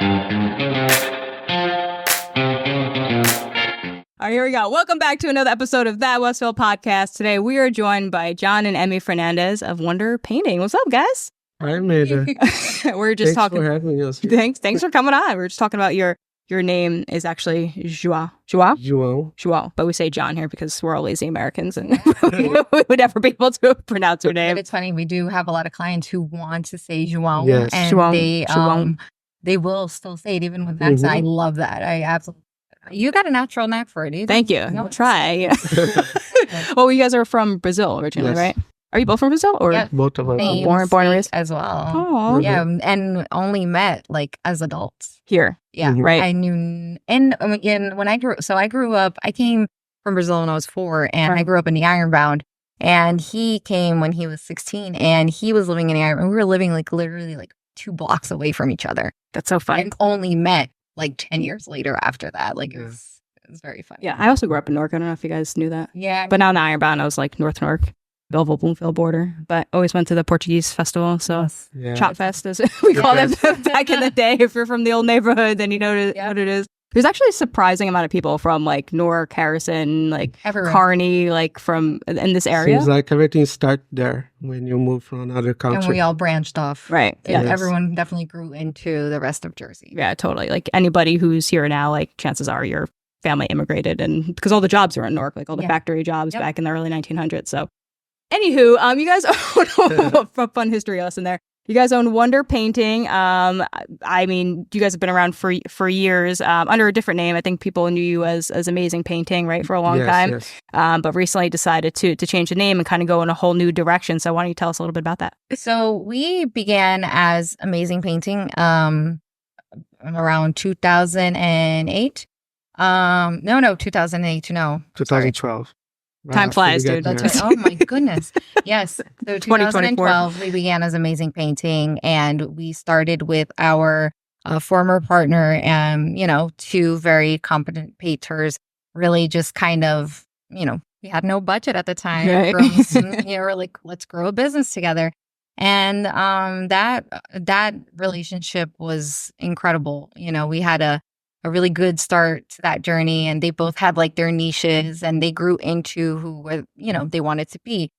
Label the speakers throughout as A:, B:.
A: All right, here we go. Welcome back to another episode of That Westfield Podcast. Today we are joined by John and Emmy Fernandes of Wonder Painting. What's up, guys?
B: Hi, Major.
A: We're just talking.
B: Thanks for having us.
A: Thanks for coming on. We're just talking about your name is actually Joao. Joao. But we say John here because we're all lazy Americans and we would never be able to pronounce your name.
C: But it's funny. We do have a lot of clients who want to say Joao.
B: Yes.
C: And
A: Joao.
C: they will still say it even with an accent. I love that. I absolutely. You got a natural knack for it.
A: Thank you. I'll try. Well, you guys are from Brazil originally, right? Are you both from Brazil? Or
B: both of us.
A: Born and raised?
C: As well.
A: Oh.
C: Yeah, and only met like as adults.
A: Here.
C: Yeah.
A: Right.
C: I knew, and again, when I grew up, I came from Brazil when I was 4, and I grew up in the Ironbound. And he came when he was 16, and he was living in the Ironbound. We were living like literally like 2 blocks away from each other.
A: That's so fun.
C: And only met like 10 years later after that. Like it was very funny.
A: Yeah, I also grew up in Newark. I don't know if you guys knew that.
C: Yeah.
A: But now in the Ironbound, I was like North Newark, Belleville, Bloomfield border. But always went to the Portuguese festival. So Chop Fest, as we called it back in the day. If you're from the old neighborhood, then you know what it is. There's actually a surprising amount of people from like Newark, Harrison, like everywhere. Kearney, like from in this area.
B: Seems like everything starts there when you move from another country.
C: And we all branched off.
A: Right.
C: Yeah. Everyone definitely grew into the rest of Jersey.
A: Yeah, totally. Like anybody who's here now, like chances are your family immigrated, and because all the jobs are in Newark, like all the factory jobs back in the early 1900s. So anywho, you guys own fun history lesson there. You guys own Wonder Painting. I mean, you guys have been around for years under a different name. I think people knew you as Amazing Painting, right, for a long time.
B: Yes.
A: But recently decided to change the name and kind of go in a whole new direction. So why don't you tell us a little bit about that?
C: So we began as Amazing Painting around 2008. 2008. No,
B: 2012. Right.
A: Time flies, dude.
C: That's right. Oh my goodness. Yes. So 2012, we began as Amazing Painting, and we started with our former partner and, 2 very competent painters, really just kind of, we had no budget at the time.
A: Right.
C: We're like, let's grow a business together. And that relationship was incredible. We had a really good start to that journey, and they both had like their niches, and they grew into who they wanted to be.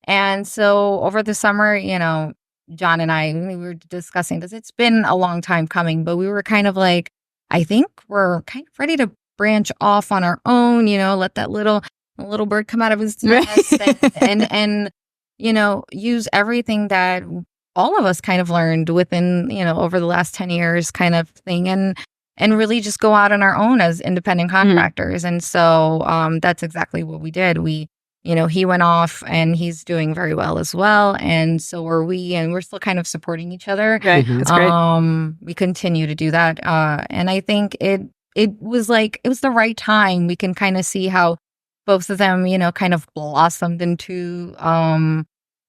C: And so over the summer, John and I, we were discussing this. It's been a long time coming, but we were kind of like, I think we're kind of ready to branch off on our own, let that little bird come out of his nest and use everything that all of us kind of learned within, over the last 10 years kind of thing. And really just go out on our own as independent contractors. And so that's exactly what we did. He went off and he's doing very well as well. And so are we, and we're still kind of supporting each other.
A: Right. That's great.
C: We continue to do that. And I think it was the right time. We can kind of see how both of them, kind of blossomed into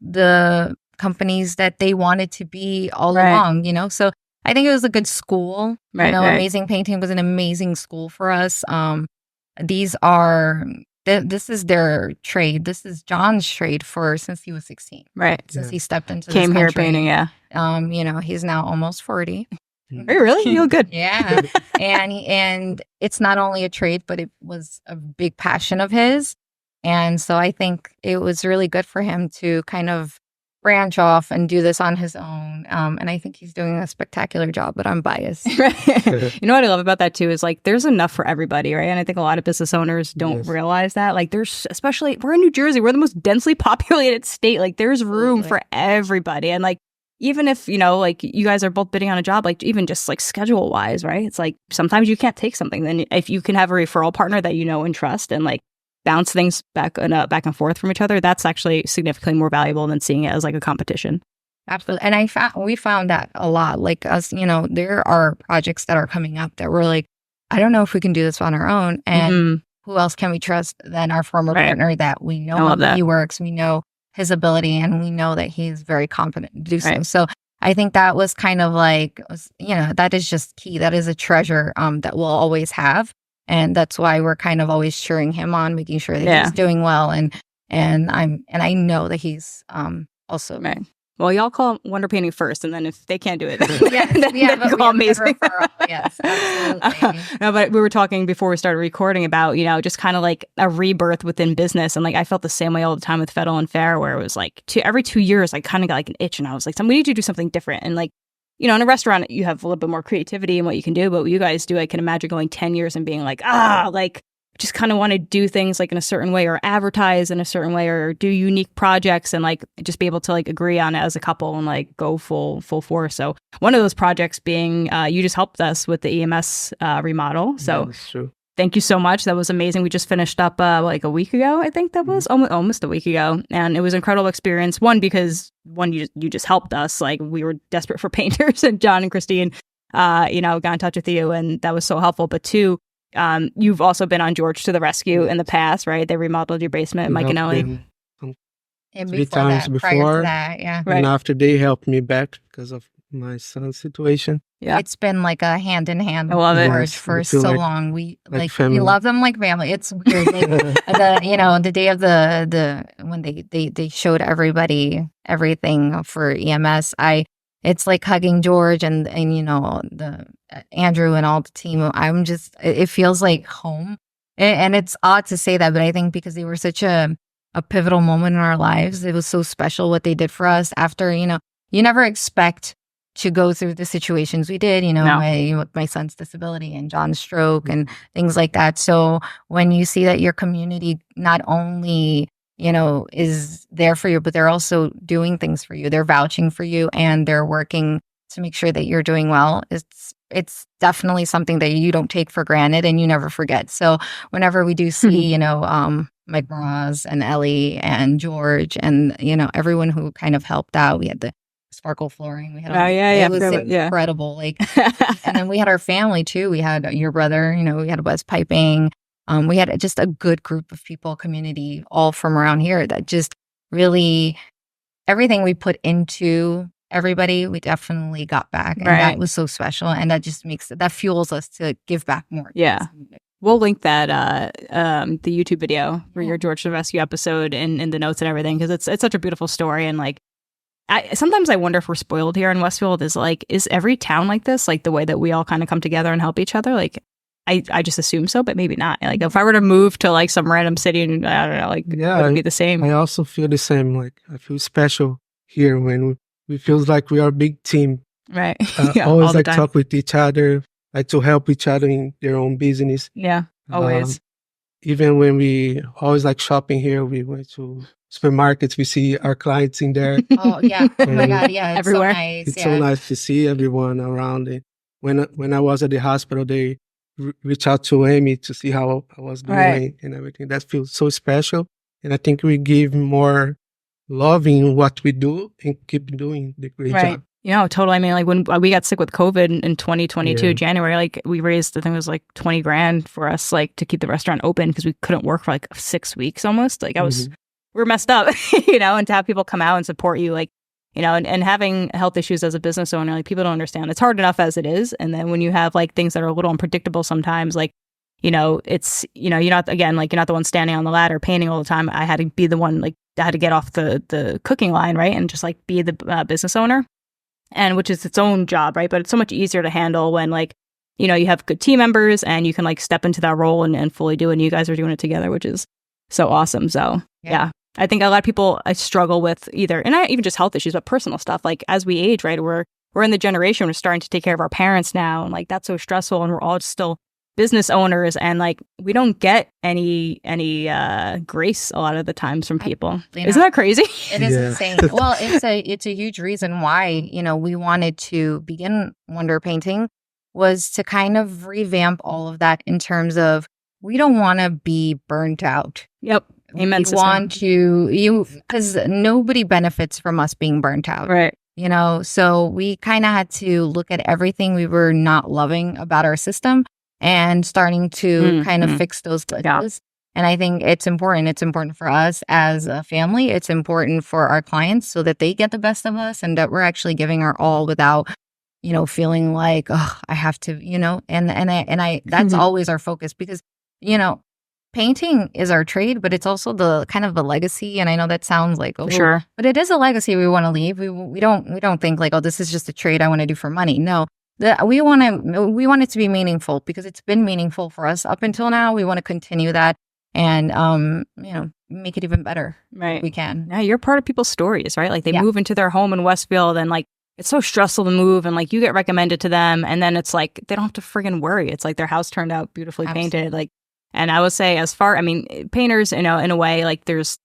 C: the companies that they wanted to be all along, So I think it was a good school. Amazing Painting was an amazing school for us. This is their trade. This is John's trade since he was 16.
A: Right.
C: Since he stepped into this
A: Came here
C: country.
A: painting, yeah.
C: He's now almost 40.
A: Are you really? You look good.
C: Yeah. and it's not only a trade, but it was a big passion of his. And so I think it was really good for him to kind of branch off and do this on his own. And I think he's doing a spectacular job, but I'm biased.
A: You know what I love about that too is like there's enough for everybody, right? And I think a lot of business owners don't realize that. Like there's, especially, we're in New Jersey, we're the most densely populated state. Like there's room for everybody. And like, even if, like you guys are both bidding on a job, like even just like schedule wise, right? It's like sometimes you can't take something. Then if you can have a referral partner that you know and trust and like bounce things back and forth from each other, that's actually significantly more valuable than seeing it as like a competition.
C: Absolutely. And we found that a lot. Like us, there are projects that are coming up that we're like, I don't know if we can do this on our own. And who else can we trust than our former partner that we know how he works, we know his ability, and we know that he's very competent to do so. So I think that was kind of like, that is just key. That is a treasure that we'll always have. And that's why we're kind of always cheering him on, making sure that he's doing well. And I know that he's also
A: Well, y'all call Wonder Painting first, and then if they can't do it,
C: Yes,
A: then
C: but
A: call
C: we have
A: Amazing.
C: referral. Yes, absolutely.
A: No, but we were talking before we started recording about, just kind of like a rebirth within business. And like, I felt the same way all the time with Fettle and Fair, where it was like every 2 years, I kind of got like an itch and I was like, we need to do something different. And like, in a restaurant, you have a little bit more creativity in what you can do. But what you guys do, I can imagine going 10 years and being like, just kind of want to do things like in a certain way or advertise in a certain way or do unique projects and like just be able to like agree on it as a couple and like go full force. So one of those projects being you just helped us with the EMS remodel. So
B: That's true.
A: thank you so much. That was amazing. We just finished up like a week ago. I think that was almost a week ago. And it was an incredible experience. Because you just helped us. Like we were desperate for painters and John and Christine, got in touch with you and that was so helpful. But two, you've also been on George to the Rescue in the past, right? They remodeled your basement, Mike and Ellie.
C: And
B: 3
C: before
B: times
C: that, prior to
B: before.
C: that, yeah.
A: Right.
B: And after they helped me back because of my son's situation.
A: Yeah.
C: It's been like a hand in hand
A: I love it.
C: George
B: Yes,
C: for
B: I feel
C: so
B: like
C: long. We
B: family.
C: we love them like family. It's weird. Like the day of the when they showed everybody everything for EMS, it's like hugging George and the Andrew and all the team. It feels like home. And it's odd to say that, but I think because they were such a pivotal moment in our lives, it was so special what they did for us after, you never expect to go through the situations we did,
A: No.
C: my son's disability and John's stroke and things like that. So when you see that your community not only, is there for you, but they're also doing things for you, they're vouching for you and they're working to make sure that you're doing well, it's definitely something that you don't take for granted and you never forget. So whenever we do see, Mike Moraz and Ellie and George and, everyone who kind of helped out, we had the sparkle flooring. We had it was incredible. Like, and then we had our family too. We had your brother, we had West Piping. We had just a good group of people, community, all from around here that just really everything we put into everybody, we definitely got back. And that was so special. And that just that fuels us to give back more.
A: Yeah. We'll link that the YouTube video for your George to the Rescue episode in the notes and everything because it's such a beautiful story. And like, sometimes I wonder if we're spoiled here in Westfield. Is every town like this? Like the way that we all kind of come together and help each other? Like, I just assume so, but maybe not. Like if I were to move to like some random city and I don't know, like it would be the same.
B: I also feel the same. Like I feel special here when we feels like we are a big team.
A: Right.
B: Always like talk with each other, like to help each other in their own business.
A: Yeah, always.
B: Even when we always like shopping here, we went to supermarkets, we see our clients in there.
C: Oh yeah. Oh my God. Yeah. It's
A: everywhere.
C: So nice.
B: It's so nice to see everyone around it. When I was at the hospital, they reached out to Amy to see how I was doing and everything. That feels so special. And I think we give more love in what we do and keep doing the great job.
A: Totally. I mean, like when we got sick with COVID in 2022, January, like we raised, I think it was like 20 grand for us, like to keep the restaurant open because we couldn't work for like 6 weeks almost. Like we were messed up, and to have people come out and support you, like, and having health issues as a business owner, like people don't understand. It's hard enough as it is. And then when you have like things that are a little unpredictable sometimes, like, it's, you're not the one standing on the ladder painting all the time. I had to be the one, like I had to get off the cooking line, right? And just like be the business owner. And which is its own job, right? But it's so much easier to handle when like, you have good team members and you can like step into that role and fully do it. And you guys are doing it together, which is so awesome. So yeah. I think a lot of people struggle with and not even just health issues, but personal stuff. Like as we age, right? We're in the generation, we're starting to take care of our parents now. And like, that's so stressful. And we're all still business owners. And like, we don't get any grace a lot of the times from people. Isn't that crazy?
C: It is insane. Well, it's a huge reason why, we wanted to begin Wonder Painting was to kind of revamp all of that in terms of we don't want to be burnt out.
A: Yep. Amen.
C: We want to, because nobody benefits from us being burnt out.
A: Right.
C: So we kind of had to look at everything we were not loving about our system and starting to kind of fix those glitches. Yeah. And I think it's important. It's important for us as a family. It's important for our clients so that they get the best of us and that we're actually giving our all without, feeling like, oh, I have to, and I that's always our focus because, painting is our trade, but it's also the kind of a legacy. And I know that sounds like,
A: For sure.
C: but it is a legacy we want to leave. We don't think like, oh, this is just a trade I want to do for money. No, we want it to be meaningful because it's been meaningful for us up until now. We want to continue that and, make it even better.
A: Right.
C: We can.
A: Yeah, you're part of people's stories, right? Like they
C: Yeah.
A: move into their home in Westfield and like it's so stressful to move and like you get recommended to them and then it's like they don't have to friggin' worry. It's like their house turned out beautifully painted. Like, and I would say painters, in a way, like there's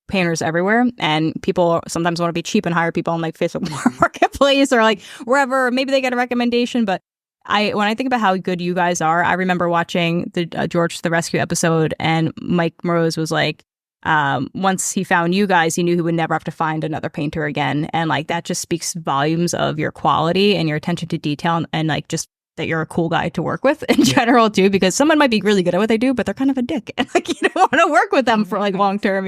A: painters everywhere and people sometimes want to be cheap and hire people on like Facebook Marketplace or like wherever. Maybe they get a recommendation, but when I think about how good you guys are, I remember watching the George the Rescue episode and Mike Morose was like, once he found you guys, he knew he would never have to find another painter again. And like that just speaks volumes of your quality and your attention to detail and like just that you're a cool guy to work with in general too, because someone might be really good at what they do, but they're kind of a dick and like you don't want to work with them for like long term,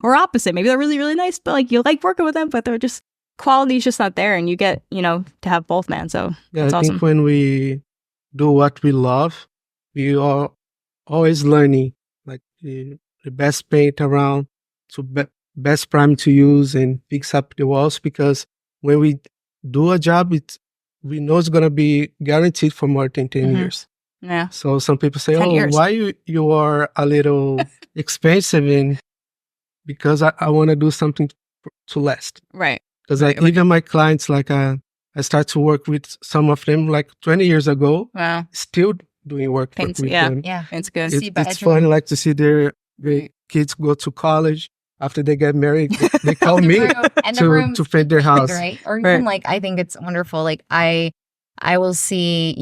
A: or opposite. Maybe they're really, really nice, but like you like working with them, but they're just quality is just not there and you get, to have both, man. So
B: Yeah,
A: that's
B: I
A: awesome.
B: think when we do what we love, we are always learning like the best paint around, best prime to use and fix up the walls, because when we do a job, we know it's going to be guaranteed for more than 10 years.
A: Yeah.
B: So some people say,
A: 10 years.
B: why you are a little expensive? And because I want to do something to last.
A: Right.
B: Because even my clients, like I start to work with some of them like 20 years ago.
A: Wow.
B: Still doing work
A: Paints,
B: with
A: yeah.
B: them.
C: Yeah.
A: It's good.
B: It's fun like to see their kids go to college. After they get married, they call me to paint their house.
C: Right. Or even like, I think it's wonderful. Like I will see,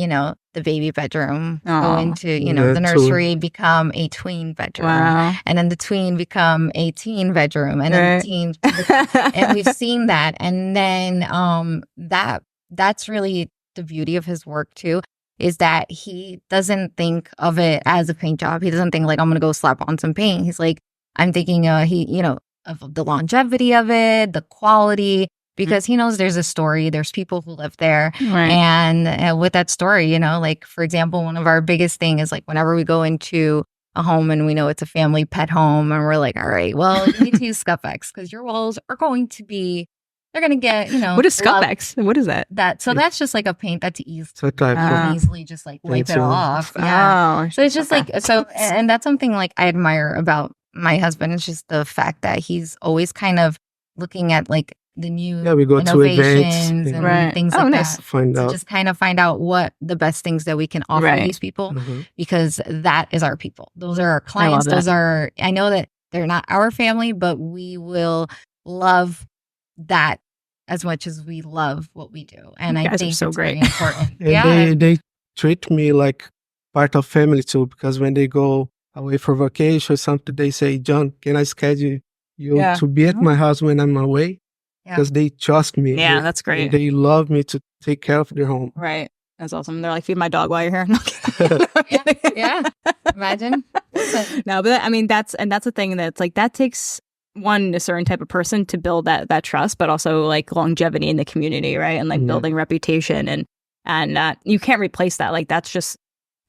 C: the baby bedroom go into, the nursery become a tween bedroom.
A: Wow.
C: And then the tween become a teen bedroom. And then the teen, and we've seen that. And then that's really the beauty of his work too, is that he doesn't think of it as a paint job. He doesn't think like, I'm going to go slap on some paint. He's like, I'm thinking of the longevity of it, the quality, because he knows there's a story, there's people who live there.
A: Right.
C: And with that story, like, for example, one of our biggest thing is like whenever we go into a home and we know it's a family pet home and we're like, all right, well, you need to use Scuff-X because your walls are going to be, they're going to get,
A: What is Scuff-X? What is that?
C: That's just like a paint that's easy.
B: So
C: Easily just like wipe it off. Yeah. So it's just like, and that's something like I admire about my husband. It's just the fact that he's always kind of looking at like the new
B: we go to events
C: and things like
A: nice.
C: that. Just kind of find out what the best things that we can offer these people, because that is our people. Those are our clients. I know that they're not our family, but we will love that as much as we love what we do. And I think
A: so
C: it's
A: great.
C: very important.
B: And they treat me like part of family too, because when they go away for vacation or something, they say, John, can I schedule you to be at my house when I'm away? Because they trust me.
A: Yeah, that's great.
B: They love me to take care of their home.
A: Right. That's awesome. They're like, feed my dog while you're here.
C: Yeah. Imagine.
A: No, but I mean, that's the thing that's like, that takes a certain type of person to build that trust, but also like longevity in the community, right? And like building reputation and you can't replace that. Like that's just,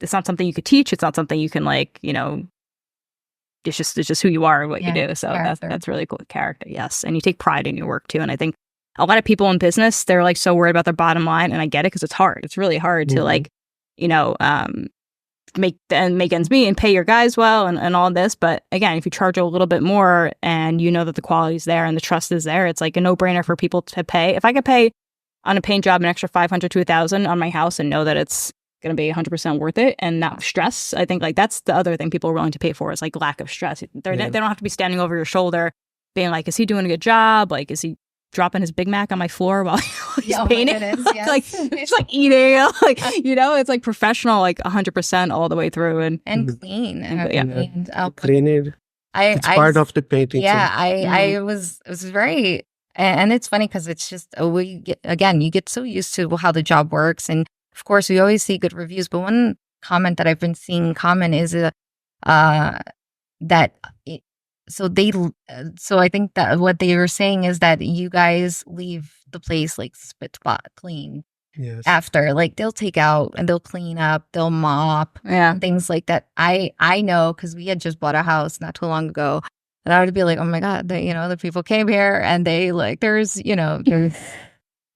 A: it's not something you could teach. It's not something you can like, it's just who you are and what you do. So that's really cool. Character. Yes. And you take pride in your work too. And I think a lot of people in business, they're like so worried about their bottom line. And I get it because it's hard. It's really hard to like, make ends meet and pay your guys well and all this. But again, if you charge a little bit more and you know that the quality is there and the trust is there, it's like a no-brainer for people to pay. If I could pay on a paint job an extra $500 to $1,000 on my house and know that it's going to be 100% worth it and not stress, I think like that's the other thing people are willing to pay for is like lack of stress. They don't have to be standing over your shoulder being like, is he doing a good job? Like, is he dropping his Big Mac on my floor while he's painting? Like it's like eating, like it's like professional, like 100% all the way through and
C: clean.
B: Clean it. It's part of the painting.
C: Yeah, it was very, and it's funny because it's just you get so used to how the job works, and of course we always see good reviews. But one comment that I've been seeing common is that. So I think that what they were saying is that you guys leave the place like spit spot clean.
B: Yes.
C: after. Like they'll take out and they'll clean up, they'll mop,
A: Yeah.
C: things like that. I know because we had just bought a house not too long ago. And I would be like, oh my God, the people came here and they like, there's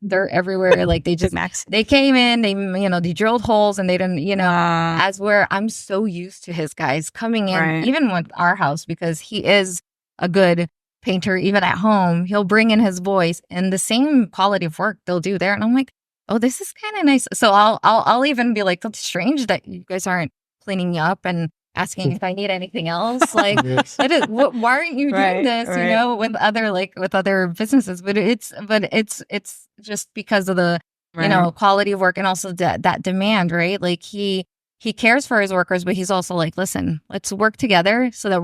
C: they're everywhere. Like they just,
A: Max.
C: they came in, they drilled holes and they didn't, as where I'm so used to his guys coming in,
A: Right.
C: even with our house, because he is a good painter, even at home, he'll bring in his voice and the same quality of work they'll do there. And I'm like, oh, this is kind of nice. So I'll even be like, that's strange that you guys aren't cleaning up and asking if I need anything else. Like,
B: Yes.
C: it is, why aren't you doing
A: Right,
C: this?
A: right.
C: With other businesses, but it's just because of the
A: Right.
C: quality of work and also that demand, right? Like he cares for his workers, but he's also like, listen, let's work together so that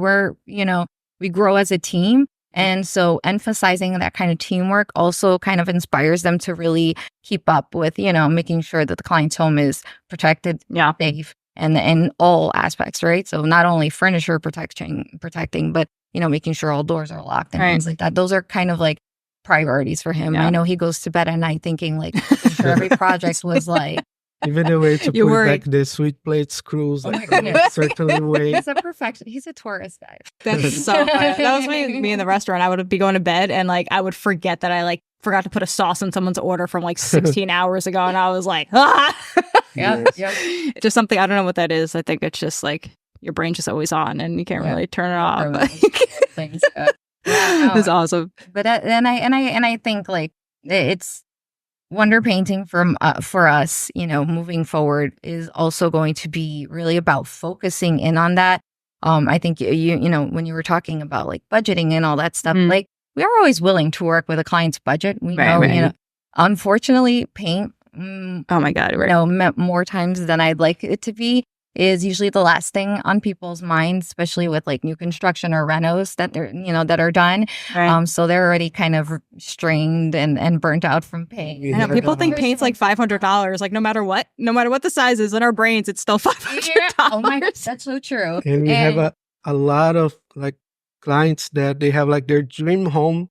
C: we grow as a team. And so emphasizing that kind of teamwork also kind of inspires them to really keep up with, making sure that the client's home is protected,
A: Yeah.
C: safe, and in all aspects, right? So not only furniture protecting, but, making sure all doors are locked and
A: Right.
C: things like that. Those are kind of like priorities for him.
A: Yeah.
C: I know he goes to bed at night thinking like, making sure every project was like,
B: Even the way to
A: You're
B: put
A: worried.
B: back the sweet plate screws,
C: Oh my
B: like in a
C: goodness.
B: certain way.
C: he's a perfection. He's a tourist guy.
A: That's so funny. That was me in the restaurant. I would be going to bed and like I would forget that I like forgot to put a sauce in someone's order from like 16 hours ago, and I was like, ah.
C: Yeah,
B: Yes.
C: yeah.
A: Just something, I don't know what that is. I think it's just like your brain's just always on and you can't
C: Yeah.
A: really turn it off.
C: Things. Yeah, no.
A: It's awesome.
C: But I think like it's wonder painting for us, moving forward is also going to be really about focusing in on that. I think when you were talking about like budgeting and all that stuff, like we are always willing to work with a client's budget. We
A: Right,
C: know,
A: right.
C: Unfortunately, paint,
A: Oh my God. Right.
C: more times than I'd like it to be is usually the last thing on people's minds, especially with like new construction or renos that that are done.
A: Right.
C: So they're already kind of strained and burnt out from paint.
A: I know, people think paint's like $500. Like no matter what the size is in our brains, it's still $500.
C: Yeah. Oh my, that's so true.
B: And we have a lot of like clients that they have like their dream home,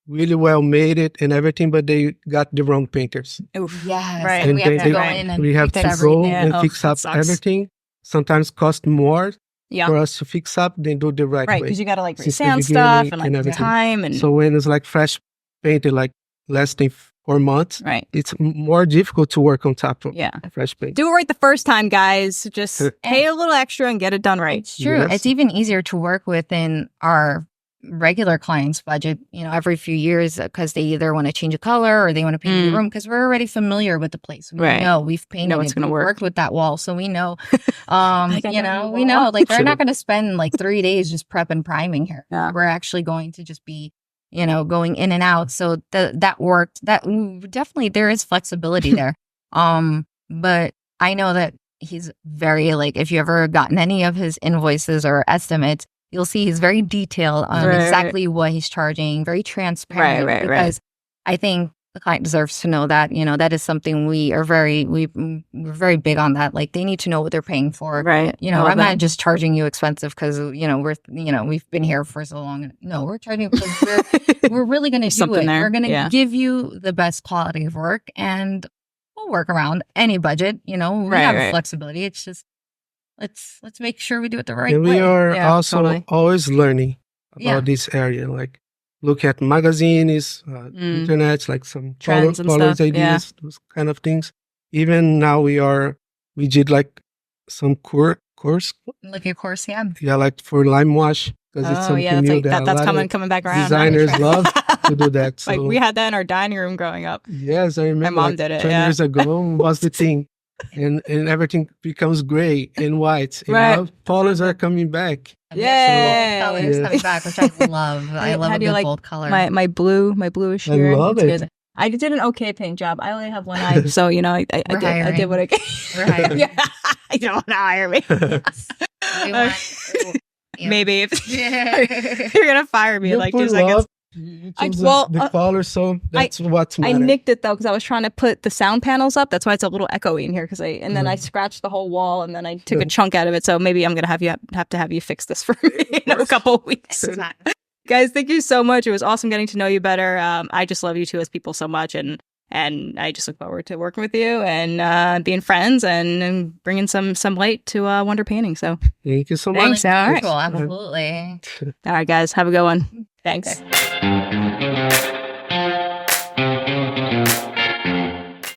B: really well made it and everything, but they got the wrong painters.
A: Oof.
C: Yes,
A: Right.
C: and we have to
B: they-
C: go in and
B: we have
C: fix
B: to
C: everything.
B: go
A: Yeah.
B: and
A: Oh,
B: fix
A: that
B: up
A: sucks.
B: everything. Sometimes cost more
A: Yeah.
B: for us to fix up than do the right
A: Right.
B: way.
A: Because you got to like
B: Since the
A: sand stuff
B: beginning
A: and like
B: and
A: the
B: everything.
A: time and
B: So when it's like fresh painted, like less than 4 months,
A: right.
B: it's more difficult to work on top of
A: Yeah.
B: fresh paint.
A: Do it right the first time, guys. Just pay a little extra and get it done right.
C: It's true.
B: Yes.
C: It's even easier to work within our regular clients' budget, every few years because they either want to change a color or they want to paint a room because we're already familiar with the place. We
A: Right.
C: know we've painted
A: it's
C: it.
A: gonna
C: We've
A: work.
C: worked with that wall, so we know.
A: Like, I know
C: We
A: the
C: know
A: wall.
C: like they're
B: Sure.
C: not going to spend like 3 days just prep and priming here.
A: Yeah.
C: We're actually going to just be going in and out. So that worked. That definitely there is flexibility there. But I know that he's very like if you ever gotten any of his invoices or estimates, you'll see he's very detailed on
A: Right,
C: exactly what he's charging, very transparent.
A: Right.
C: Because I think the client deserves to know that, that is something we're very big on that. Like they need to know what they're paying for.
A: Right. I love
C: I'm not
A: that.
C: just charging you expensive because, we've been here for so long. No, we're charging you because we're really going to do
A: Something
C: it.
A: there.
C: We're going to
A: Yeah.
C: give you the best quality of work and we'll work around any budget. We
A: Right,
C: have
A: right.
C: flexibility. It's just, let's make sure we do it the right
B: And
C: way.
B: we are
A: Yeah,
B: also
A: totally.
B: always learning about
C: Yeah.
B: this area. Like look at magazines, internet, like some
A: Trends and
B: colors
A: stuff, yeah.
B: ideas, those kind of things. Even now we did like some course,
C: Like your course, yeah.
B: yeah, like for LimeWash because it's
A: Oh
B: something
A: yeah, that's
B: new
A: like
B: that a
A: that's
B: lot of
A: coming back around.
B: designers love to do that. So
A: Like we had that in our dining room growing up.
B: yes, I remember.
A: mom
B: like,
A: did it,
B: 20
A: yeah.
B: years ago was the thing, and everything becomes gray and white. And
A: Right.
B: now colors are coming back.
A: Yeah.
C: Colors
B: Yeah.
C: coming back, which I love. I love
A: How
C: a
A: do you
C: good
A: like
C: bold color.
A: My bluish
B: I
A: here.
B: love
A: It's
B: it.
A: good. I did an okay paint job. I only have one eye, so I
C: We're
A: did
C: hiring.
A: what I could.
C: We're hiring.
A: Yeah, I don't want to hire me.
C: We want- yeah.
A: Maybe if
C: Yeah.
A: you're gonna fire me in like 2 seconds.
B: You
A: I-
B: choose
A: well,
B: the color, so that's what's
A: I
B: matter.
A: nicked it though because I was trying to put the sound panels up. That's why it's a little echoey in here. And then I
B: Mm-hmm.
A: scratched the whole wall, and then I took a chunk out of it. So maybe I'm gonna have to have you fix this for me in a couple of weeks. Guys, thank you so much. It was awesome getting to know you better. I just love you two as people so much, and And I just look forward to working with you and being friends and bringing some light to Wonder Painting. So
B: thank you so much.
A: Thanks. All right.
C: Cool, absolutely.
A: All right, guys. Have a good one. Thanks.